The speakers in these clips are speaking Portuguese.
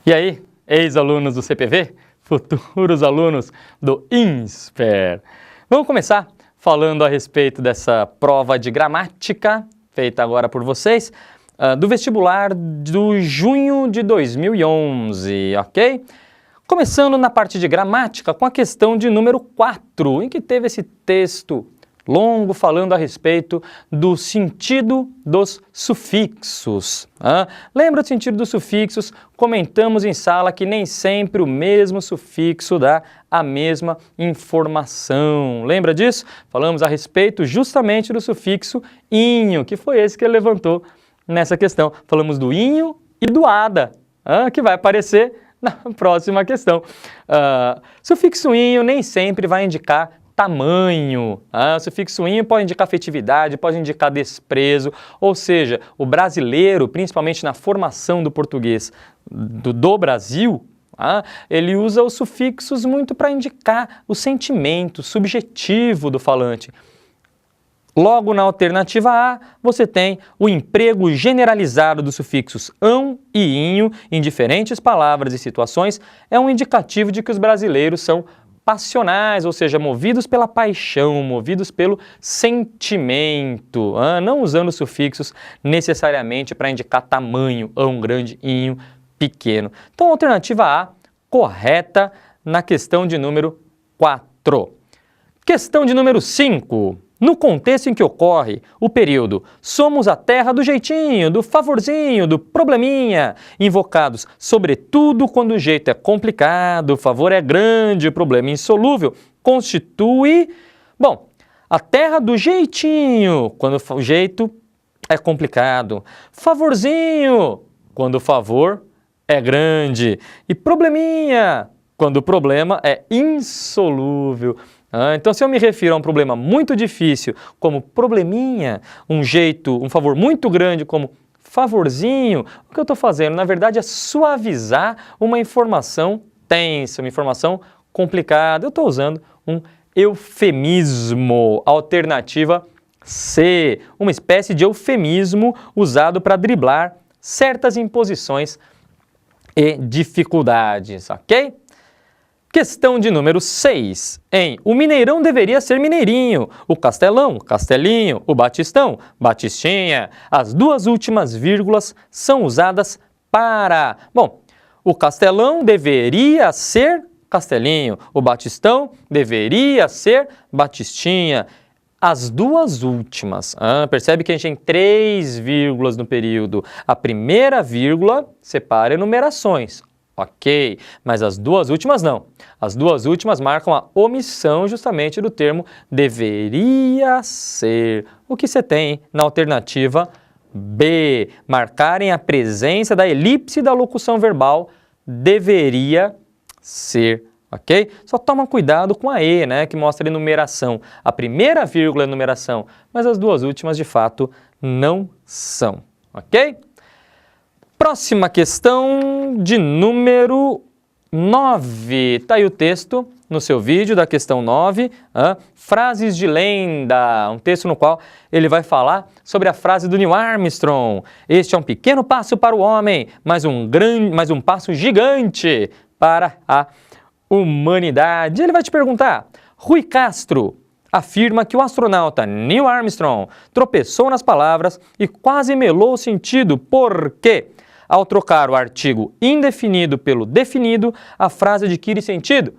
E aí, ex-alunos do CPV, futuros alunos do INSPER. Vamos começar falando a respeito dessa prova de gramática, feita agora por vocês, do vestibular do junho de 2011, ok? Começando na parte de gramática com a questão de número 4, em que teve esse texto longo falando a respeito do sentido dos sufixos. Lembra do sentido dos sufixos? Comentamos em sala que nem sempre o mesmo sufixo dá a mesma informação. Lembra disso? Falamos a respeito justamente do sufixo inho, que foi esse que ele levantou nessa questão. Falamos do inho e do ada, que vai aparecer na próxima questão. Sufixo inho nem sempre vai indicar tamanho. O sufixo inho pode indicar afetividade, pode indicar desprezo, ou seja, o brasileiro, principalmente na formação do português do Brasil, ele usa os sufixos muito para indicar o sentimento subjetivo do falante. Logo, na alternativa A, você tem o emprego generalizado dos sufixos ão e inho em diferentes palavras e situações, é um indicativo de que os brasileiros são passionais, ou seja, movidos pela paixão, movidos pelo sentimento, não usando sufixos necessariamente para indicar tamanho, ão grande, inho pequeno. Então, alternativa A, correta na questão de número 4. Questão de número 5. No contexto em que ocorre o período somos a terra do jeitinho, do favorzinho, do probleminha, invocados sobretudo quando o jeito é complicado, o favor é grande, o problema é insolúvel, constitui, a terra do jeitinho, quando o jeito é complicado, favorzinho, quando o favor é grande, e probleminha, quando o problema é insolúvel. Então, se eu me refiro a um problema muito difícil como probleminha, um favor muito grande como favorzinho, o que eu estou fazendo, na verdade, é suavizar uma informação tensa, uma informação complicada. Eu estou usando um eufemismo, alternativa C, uma espécie de eufemismo usado para driblar certas imposições e dificuldades, ok? Questão de número 6. O Mineirão deveria ser Mineirinho, o Castelão, Castelinho, o Batistão, Batistinha. As duas últimas vírgulas são usadas para... o Castelão deveria ser Castelinho, o Batistão deveria ser Batistinha. As duas últimas, percebe que a gente tem 3 vírgulas no período. A primeira vírgula separa enumerações. Ok, mas as duas últimas não. As duas últimas marcam a omissão justamente do termo deveria ser. O que você tem na alternativa B? Marcarem a presença da elipse da locução verbal deveria ser. Ok? Só toma cuidado com a E, que mostra a enumeração. A primeira vírgula é enumeração, mas as duas últimas de fato não são. Ok? Próxima questão de número 9. Está aí o texto no seu vídeo da questão 9, frases de lenda, um texto no qual ele vai falar sobre a frase do Neil Armstrong. Este é um pequeno passo para o homem, mas um passo gigante para a humanidade. Ele vai te perguntar, Rui Castro afirma que o astronauta Neil Armstrong tropeçou nas palavras e quase melou o sentido porque... Ao trocar o artigo indefinido pelo definido, a frase adquire sentido.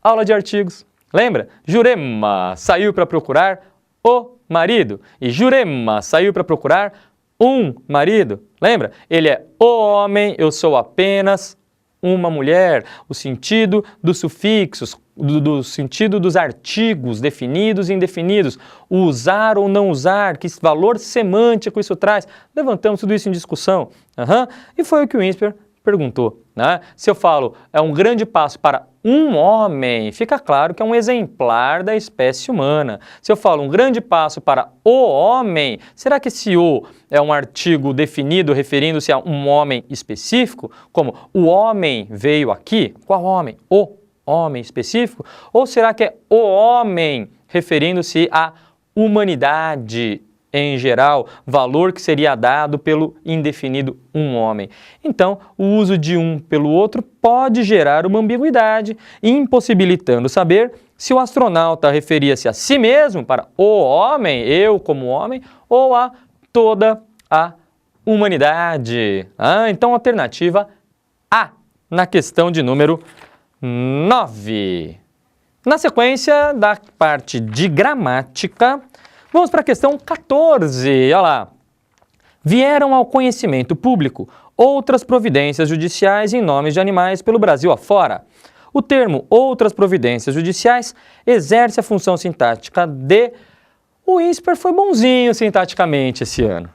Aula de artigos. Lembra? Jurema saiu para procurar o marido. E Jurema saiu para procurar um marido. Lembra? Ele é o homem, eu sou apenas uma mulher. O sentido dos sufixos, do sentido dos artigos definidos e indefinidos, usar ou não usar, que valor semântico isso traz. Levantamos tudo isso em discussão. E foi o que o INSPER perguntou. Se eu falo, é um grande passo para um homem, fica claro que é um exemplar da espécie humana. Se eu falo um grande passo para o homem, será que esse o é um artigo definido referindo-se a um homem específico? Como o homem veio aqui? Qual homem? O homem específico? Ou será que é o homem referindo-se à humanidade em geral, valor que seria dado pelo indefinido um homem. Então, o uso de um pelo outro pode gerar uma ambiguidade, impossibilitando saber se o astronauta referia-se a si mesmo, para o homem, eu como homem, ou a toda a humanidade. Então, alternativa A, na questão de número 9. Na sequência da parte de gramática, vamos para a questão 14. Olha lá. Vieram ao conhecimento público outras providências judiciais em nome de animais pelo Brasil afora. O termo outras providências judiciais exerce a função sintática de... O INSPER foi bonzinho sintaticamente esse ano.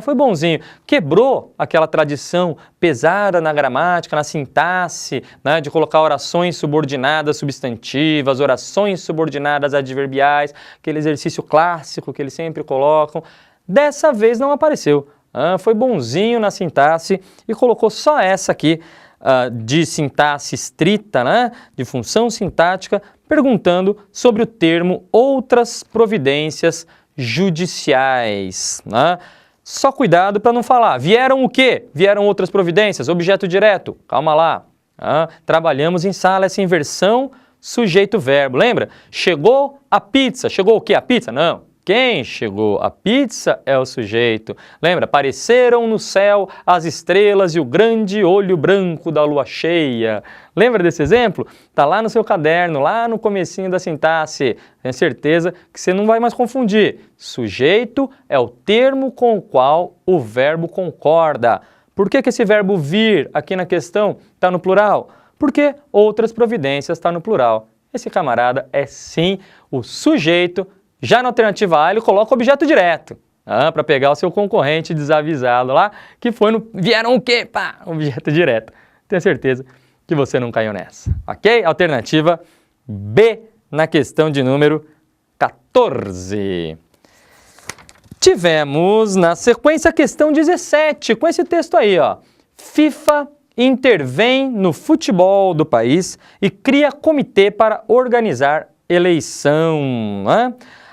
Foi bonzinho. Quebrou aquela tradição pesada na gramática, na sintaxe, de colocar orações subordinadas substantivas, orações subordinadas adverbiais, aquele exercício clássico que eles sempre colocam. Dessa vez não apareceu. Foi bonzinho na sintaxe e colocou só essa aqui, de sintaxe estrita, de função sintática, perguntando sobre o termo outras providências judiciais. Só cuidado para não falar, vieram o quê? Vieram outras providências, objeto direto, calma lá. Trabalhamos em sala essa inversão sujeito-verbo, lembra? Chegou a pizza, chegou o quê? A pizza? Não. Quem chegou a pizza é o sujeito. Lembra? Apareceram no céu as estrelas e o grande olho branco da lua cheia. Lembra desse exemplo? Está lá no seu caderno, lá no comecinho da sintaxe. Tenho certeza que você não vai mais confundir. Sujeito é o termo com o qual o verbo concorda. Por que esse verbo vir aqui na questão está no plural? Porque outras providências está no plural. Esse camarada é sim o sujeito. Já na alternativa A, ele coloca o objeto direto, para pegar o seu concorrente desavisado lá, que foi no... Vieram o quê? Pá, objeto direto. Tenho certeza que você não caiu nessa, ok? Alternativa B, na questão de número 14. Tivemos, na sequência, a questão 17, com esse texto aí, ó. FIFA intervém no futebol do país e cria comitê para organizar eleição,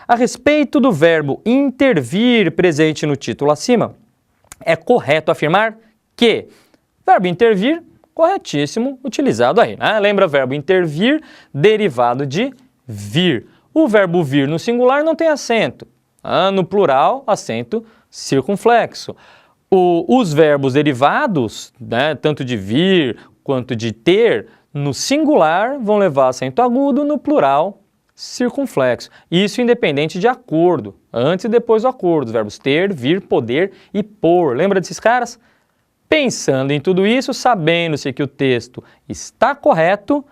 A respeito do verbo intervir presente no título acima, é correto afirmar que verbo intervir, corretíssimo, utilizado aí. Lembra, verbo intervir, derivado de vir. O verbo vir no singular não tem acento. No plural, acento circunflexo. Os verbos derivados, tanto de vir quanto de ter, no singular vão levar acento agudo, no plural, circunflexo. Isso independente de acordo, antes e depois do acordo, os verbos ter, vir, poder e pôr. Lembra desses caras? Pensando em tudo isso, sabendo-se que o texto está correto,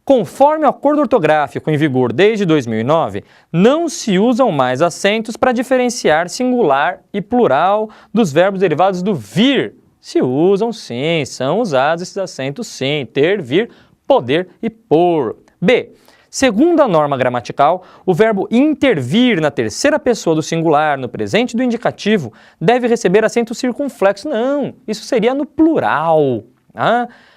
conforme o acordo ortográfico em vigor desde 2009, não se usam mais acentos para diferenciar singular e plural dos verbos derivados do vir. Se usam sim, são usados esses acentos sim, ter, vir, poder e pôr. B. Segundo a norma gramatical, o verbo intervir na terceira pessoa do singular, no presente do indicativo, deve receber acento circunflexo. Não, isso seria no plural.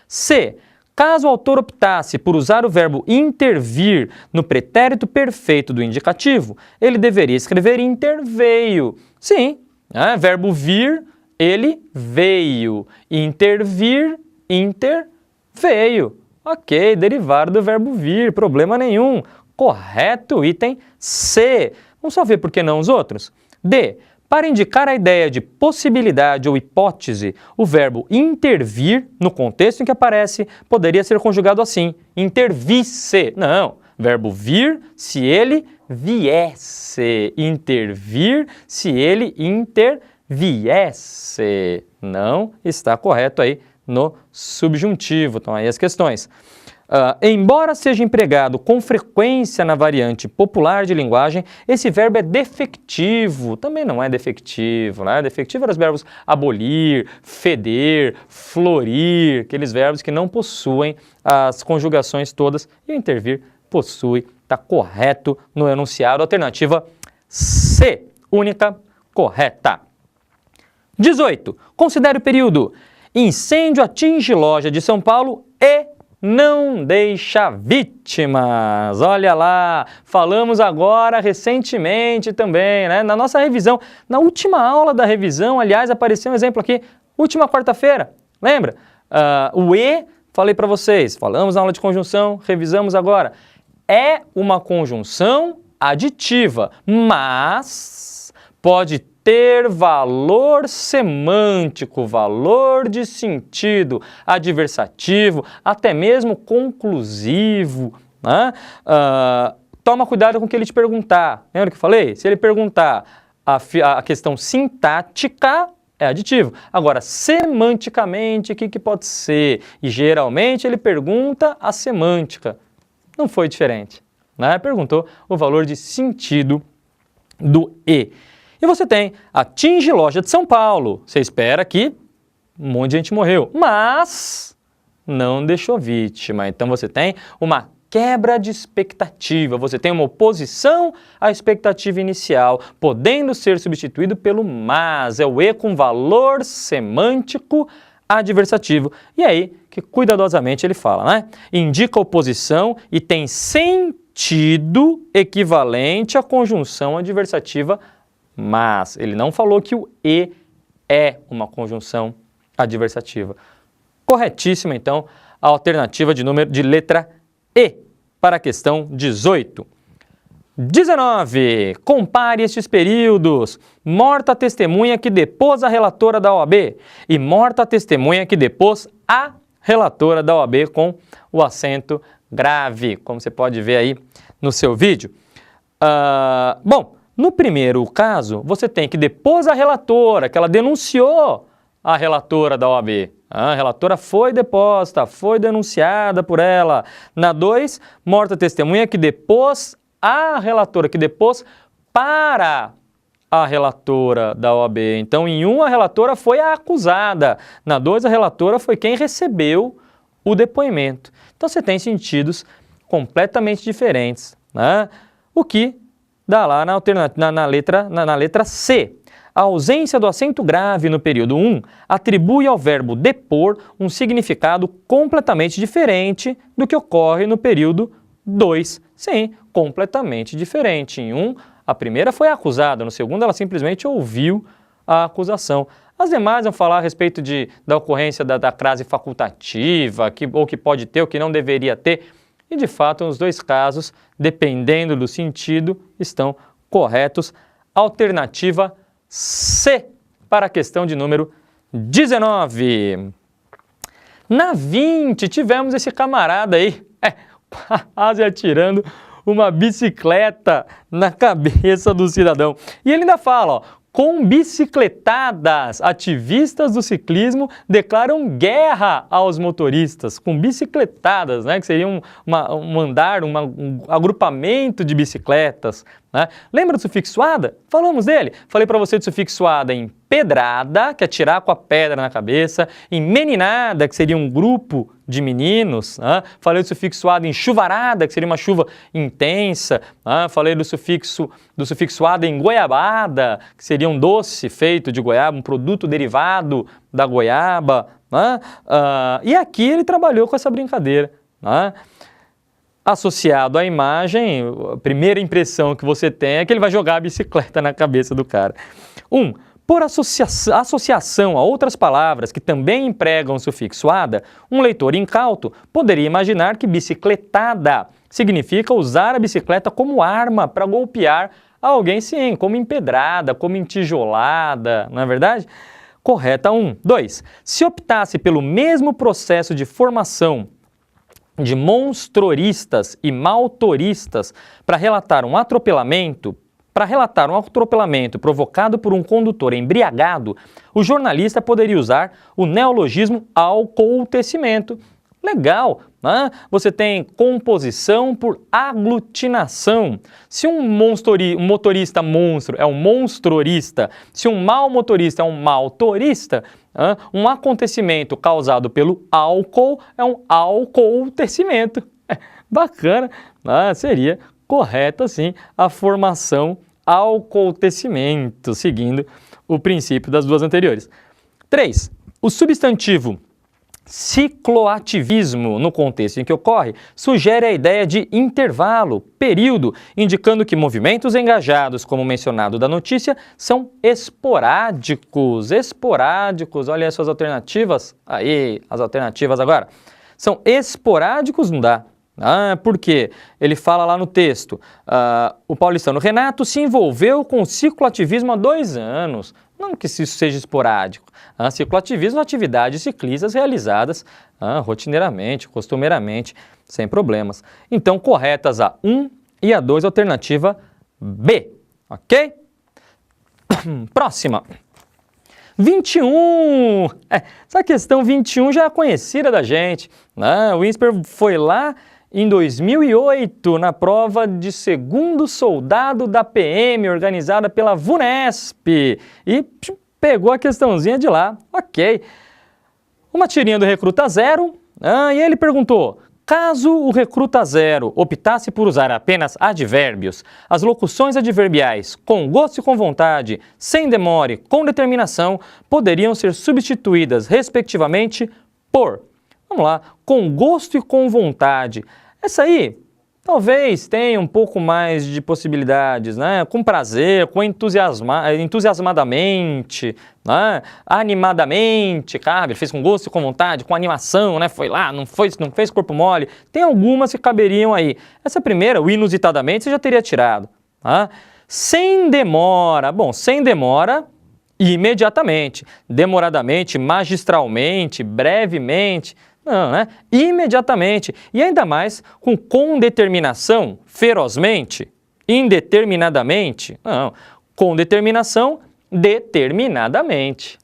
C. Caso o autor optasse por usar o verbo intervir no pretérito perfeito do indicativo, ele deveria escrever interveio. Sim, verbo vir, ele veio. Intervir, interveio. Ok, derivado do verbo vir, problema nenhum. Correto, item C. Vamos só ver por que não os outros. D. Para indicar a ideia de possibilidade ou hipótese, o verbo intervir, no contexto em que aparece, poderia ser conjugado assim, intervisse. Não, verbo vir, se ele viesse. Intervir, se ele interviesse. Não está correto aí no subjuntivo. Então, aí as questões. Embora seja empregado com frequência na variante popular de linguagem, esse verbo é defectivo. Também não é defectivo, Defectivo eram os verbos abolir, feder, florir, aqueles verbos que não possuem as conjugações todas, e o intervir possui, está correto no enunciado. Alternativa C, única, correta. 18. Considere o período. Incêndio atinge loja de São Paulo e não deixa vítimas. Olha lá, falamos agora recentemente também, né? Na nossa revisão, na última aula da revisão, aliás, apareceu um exemplo aqui, última quarta-feira, lembra? O E, falei para vocês, falamos na aula de conjunção, revisamos agora. É uma conjunção aditiva, mas pode ter valor semântico, valor de sentido, adversativo, até mesmo conclusivo, né? Toma cuidado com o que ele te perguntar. Lembra que eu falei? Se ele perguntar a questão sintática, é aditivo. Agora, semanticamente, o que pode ser? E geralmente ele pergunta a semântica. Não foi diferente, né? Perguntou o valor de sentido do E. E você tem, atinge loja de São Paulo. Você espera que um monte de gente morreu, mas não deixou vítima. Então você tem uma quebra de expectativa, você tem uma oposição à expectativa inicial, podendo ser substituído pelo mas. É o E com valor semântico adversativo. E aí que cuidadosamente ele fala, né? Indica oposição e tem sentido equivalente à conjunção adversativa mas. Ele não falou que o E é uma conjunção adversativa. Corretíssima, então, a alternativa de letra E para a questão 18. 19. Compare estes períodos. Morta a testemunha que depôs a relatora da OAB e morta a testemunha que depôs a relatora da OAB com o acento grave, como você pode ver aí no seu vídeo. Bom, no primeiro caso, você tem que depôs a relatora, que ela denunciou a relatora da OAB. A relatora foi deposta, foi denunciada por ela. Na 2, morta a testemunha que depôs a relatora, que depôs para a relatora da OAB. Então, em 1, a relatora foi a acusada. Na 2, a relatora foi quem recebeu o depoimento. Então, você tem sentidos completamente diferentes, né? O que dá lá na letra C. A ausência do acento grave no período 1 atribui ao verbo depor um significado completamente diferente do que ocorre no período 2. Sim, completamente diferente. Em 1, a primeira foi acusada, no segundo ela simplesmente ouviu a acusação. As demais vão falar a respeito da ocorrência da crase facultativa, ou que pode ter, ou que não deveria ter. E, de fato, nos dois casos, dependendo do sentido, estão corretos. Alternativa C para a questão de número 19. Na 20, tivemos esse camarada aí, quase atirando uma bicicleta na cabeça do cidadão. E ele ainda fala, ó, com bicicletadas, ativistas do ciclismo declaram guerra aos motoristas. Com bicicletadas, né, que seria um agrupamento de bicicletas, né? Lembra do sufixo ada? Falamos dele. Falei para você do sufixo ada em pedrada, que é atirar com a pedra na cabeça, em meninada, que seria um grupo de meninos, né? Falei do sufixo ada em chuvarada, que seria uma chuva intensa, né? Falei do sufixo ada em goiabada, que seria um doce feito de goiaba, um produto derivado da goiaba, né? E aqui ele trabalhou com essa brincadeira, né? Associado à imagem, a primeira impressão que você tem é que ele vai jogar a bicicleta na cabeça do cara. Por associação a outras palavras que também empregam o sufixo ada, um leitor incauto poderia imaginar que bicicletada significa usar a bicicleta como arma para golpear alguém, sim, como empedrada, como entijolada, não é verdade? Correta 1. 2. Se optasse pelo mesmo processo de formação de monstroristas e maltoristas para relatar um atropelamento provocado por um condutor embriagado, o jornalista poderia usar o neologismo alcooltecimento. Legal, né? Você tem composição por aglutinação. Se um motorista monstro é um monstrorista, se um mau motorista é um maltorista, um acontecimento causado pelo álcool é um alcooltecimento. Bacana, seria correta sim a formação alcooltecimento, seguindo o princípio das duas anteriores. 3. O substantivo Cicloativismo, no contexto em que ocorre, sugere a ideia de intervalo, período, indicando que movimentos engajados, como mencionado da notícia, são esporádicos. Esporádicos, olha as suas alternativas. Aí, as alternativas agora. São esporádicos, não dá. Por quê? Ele fala lá no texto, o paulistano Renato se envolveu com o cicloativismo há 2 anos. Não que isso seja esporádico. Cicloativismo, atividades ciclistas realizadas rotineiramente, costumeiramente, sem problemas. Então, corretas a 1 e a 2, alternativa B. Ok? Próxima. 21! Essa questão 21 já é conhecida da gente. O INSPER foi lá em 2008, na prova de segundo soldado da PM, organizada pela VUNESP, e pegou a questãozinha de lá, ok. Uma tirinha do Recruta Zero, e ele perguntou, caso o Recruta Zero optasse por usar apenas advérbios, as locuções adverbiais com gosto e com vontade, sem demora e com determinação, poderiam ser substituídas, respectivamente, por, vamos lá, com gosto e com vontade. Essa aí, talvez tenha um pouco mais de possibilidades, né? Com prazer, com entusiasmadamente, né? Animadamente, cabe, ele fez com gosto e com vontade, com animação, né? Foi lá, não fez corpo mole. Tem algumas que caberiam aí. Essa primeira, o inusitadamente, você já teria tirado. Sem demora, bom, sem demora, imediatamente, demoradamente, magistralmente, brevemente. Não, né? Imediatamente. E ainda mais com determinação, ferozmente, indeterminadamente. Não, com determinação, determinadamente.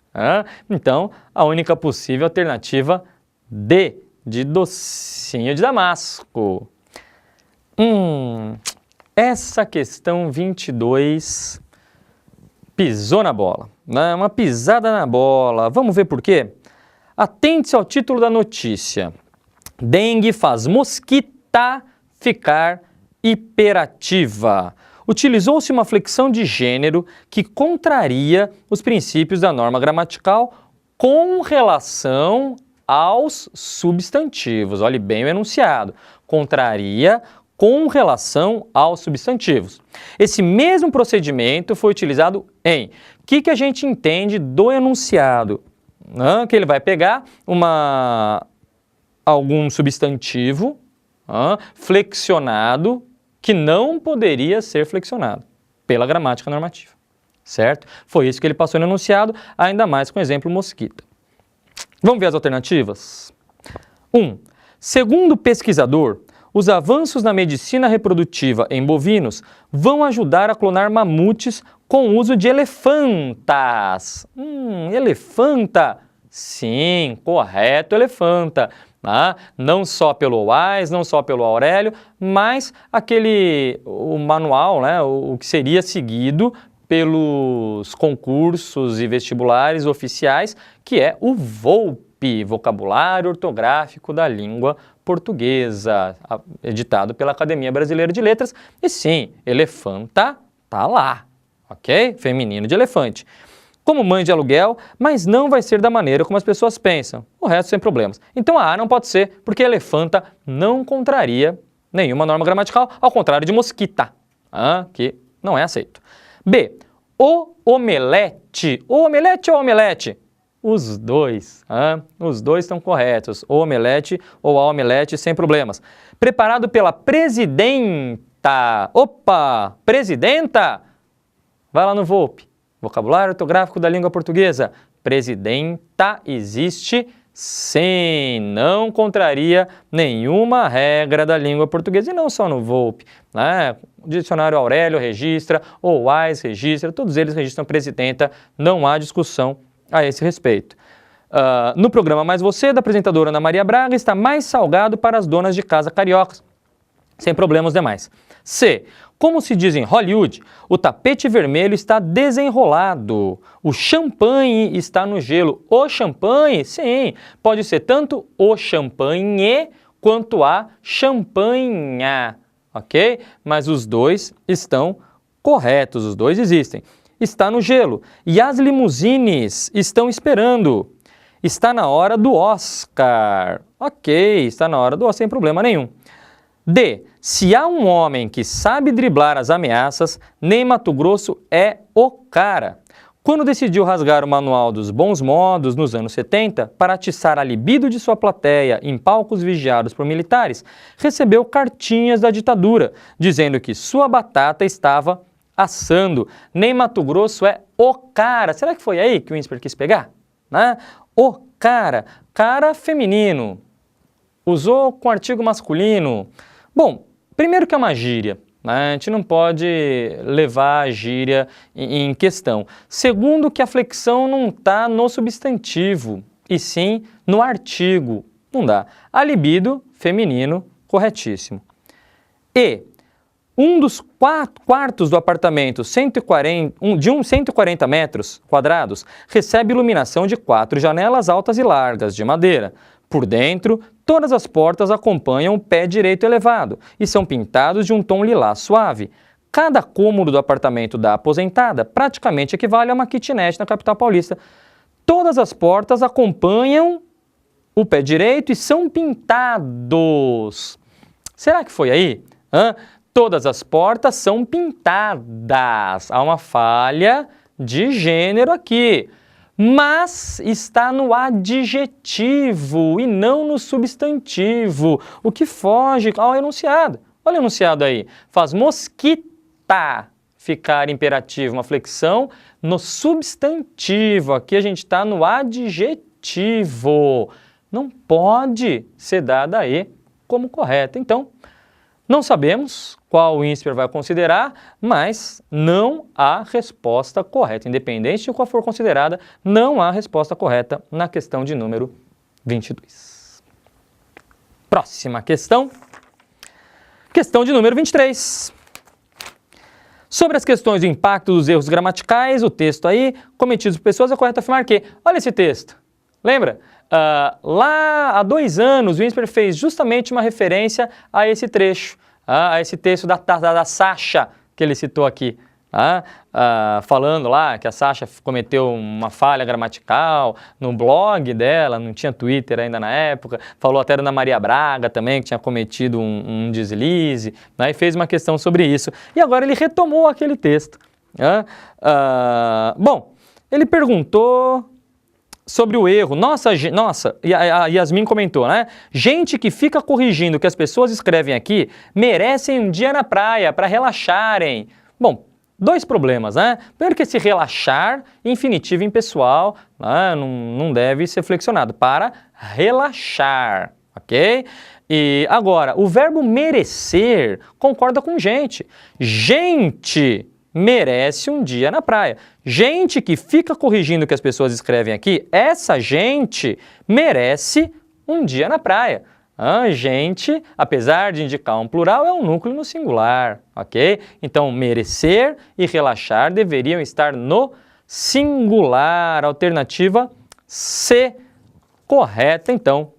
Então, a única possível alternativa D, de docinho de Damasco. Essa questão 22 pisou na bola. Né? Uma pisada na bola. Vamos ver por quê? Atente-se ao título da notícia. Dengue faz mosquita ficar hiperativa. Utilizou-se uma flexão de gênero que contraria os princípios da norma gramatical com relação aos substantivos. Olhe bem o enunciado. Contraria com relação aos substantivos. Esse mesmo procedimento foi utilizado em... O que a gente entende do enunciado? Que ele vai pegar algum substantivo flexionado que não poderia ser flexionado pela gramática normativa, certo? Foi isso que ele passou no enunciado, ainda mais com o exemplo mosquita. Vamos ver as alternativas? 1. Segundo o pesquisador, os avanços na medicina reprodutiva em bovinos vão ajudar a clonar mamutes com o uso de elefantas. Elefanta? Sim, correto, elefanta. Não só pelo Wise, não só pelo Aurélio, mas o manual, né, o que seria seguido pelos concursos e vestibulares oficiais, que é o VOLPE, Vocabulário Ortográfico da Língua Portuguesa, editado pela Academia Brasileira de Letras. E sim, elefanta tá lá. Ok? Feminino de elefante. Como mãe de aluguel, mas não vai ser da maneira como as pessoas pensam. O resto sem problemas. Então a A não pode ser, porque elefanta não contraria nenhuma norma gramatical, ao contrário de mosquita, que não é aceito. B. O omelete. O omelete ou omelete? Os dois. Os dois estão corretos. O omelete ou a omelete sem problemas. Preparado pela presidenta. Opa! Presidenta? Vai lá no VOLPE, Vocabulário Ortográfico da Língua Portuguesa. Presidenta existe sim, não contraria nenhuma regra da língua portuguesa, e não só no VOLPE, né? O dicionário Aurélio registra, o Wise registra, todos eles registram presidenta, não há discussão a esse respeito. No programa Mais Você, da apresentadora Ana Maria Braga, está mais salgado para as donas de casa cariocas, sem problemas demais. C. Como se diz em Hollywood, o tapete vermelho está desenrolado, o champanhe está no gelo. O champanhe, sim, pode ser tanto o champanhe quanto a champanha, ok? Mas os dois estão corretos, os dois existem. Está no gelo e as limusines estão esperando. Está na hora do Oscar. Ok, está na hora do Oscar, sem problema nenhum. D. Se há um homem que sabe driblar as ameaças, Ney Matogrosso é o cara. Quando decidiu rasgar o manual dos bons modos nos anos 70 para atiçar a libido de sua plateia em palcos vigiados por militares, recebeu cartinhas da ditadura, dizendo que sua batata estava assando. Ney Matogrosso é o cara. Será que foi aí que o INSPER quis pegar? Né? O cara. Cara feminino. Usou com artigo masculino. Bom, primeiro que é uma gíria, né? A gente não pode levar a gíria em questão. Segundo que a flexão não está no substantivo, e sim no artigo. Não dá. A libido, feminino, corretíssimo. E um dos quartos do apartamento de 140 metros quadrados recebe iluminação de 4 janelas altas e largas de madeira. Por dentro, todas as portas acompanham o pé direito elevado e são pintados de um tom lilás suave. Cada cômodo do apartamento da aposentada praticamente equivale a uma kitnet na capital paulista. Todas as portas acompanham o pé direito e são pintados. Será que foi aí? Todas as portas são pintadas. Há uma falha de gênero aqui. Mas está no adjetivo e não no substantivo, o que foge ao enunciado. Olha o enunciado aí. Faz mosquita ficar imperativo, uma flexão no substantivo. Aqui a gente está no adjetivo. Não pode ser dada aí como correta. Então, não sabemos qual o INSPER vai considerar, mas não há resposta correta. Independente de qual for considerada, não há resposta correta na questão de número 22. Próxima questão. Questão de número 23. Sobre as questões do impacto dos erros gramaticais, o texto aí, cometidos por pessoas, é correto afirmar que, olha esse texto, lembra? Lá há 2 anos, o INSPER fez justamente uma referência a esse trecho, a esse texto da Sasha, que ele citou aqui, falando lá que a Sasha cometeu uma falha gramatical no blog dela, não tinha Twitter ainda na época, falou até da Ana Maria Braga também, que tinha cometido um deslize, né, e fez uma questão sobre isso. E agora ele retomou aquele texto. Bom, ele perguntou sobre o erro. Nossa, e a Yasmin comentou, né? Gente que fica corrigindo o que as pessoas escrevem aqui merecem um dia na praia para relaxarem. Bom, 2 problemas, né? Primeiro que esse relaxar, infinitivo impessoal, né, não deve ser flexionado para relaxar, ok? E agora, o verbo merecer concorda com gente. Gente merece um dia na praia. Gente que fica corrigindo o que as pessoas escrevem aqui, essa gente merece um dia na praia. Gente, apesar de indicar um plural, é um núcleo no singular, ok? Então, merecer e relaxar deveriam estar no singular. Alternativa C, correta, então.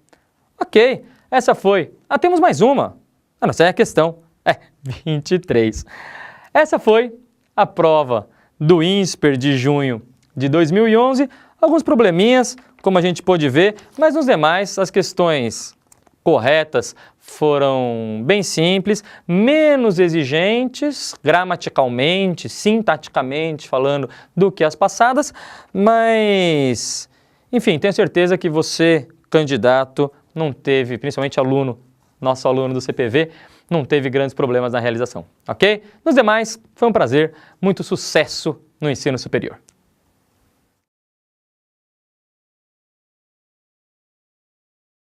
Ok, essa foi. Temos mais uma. Essa é a questão. 23. Essa foi a prova do INSPER de junho de 2011. Alguns probleminhas, como a gente pôde ver, mas nos demais as questões corretas foram bem simples, menos exigentes gramaticalmente, sintaticamente falando, do que as passadas, mas, enfim, tenho certeza que você, candidato, não teve, principalmente aluno, nosso aluno do CPV, não teve grandes problemas na realização, ok? Nos demais, foi um prazer, muito sucesso no ensino superior.